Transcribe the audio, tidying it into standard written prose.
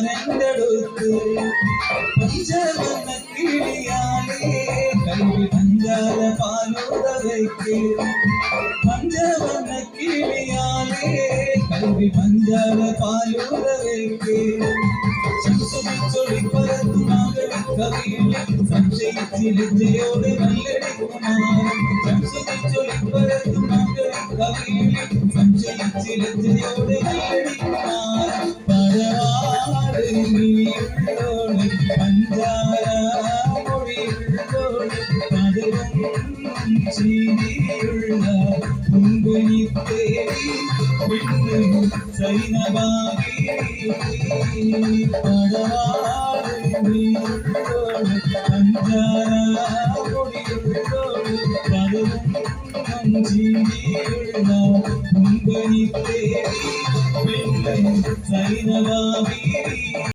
ഞാനെടുത്ത് പഞ്ചവർണ്ണ കിളിയാലേ കൽവി പഞ്ചാര പാലുതവയ്ക്ക് പഞ്ചവർണ്ണ കിളിയാലേ കൽവി പഞ്ചാര പാലുതവയ്ക്ക് സംശയിച്ച് ലജ്ജയോടെ നല്ലടിക്കുമാർ സംശയിച്ചൊളിപ്പരത്തും സംശയിച്ച് ലജ്ജയോടെ നല്ലടിക്കുമാർ പഴവാട് നീയുള്ളോട് പഞ്ചാര മൊഴിയുള്ളോട് പതിവും ചീതിയുള്ള കുങ്കുനിത്തേരി പെണ്ണു സൈനഭാഗി പഴവാട് നീയുള്ളോട് പഞ്ചാര മൊഴിയുള്ളോട് പതിവും ചീതിയുള്ള കുങ്കുനിത്തേരി പെണ്ണു സൈനഭാഗി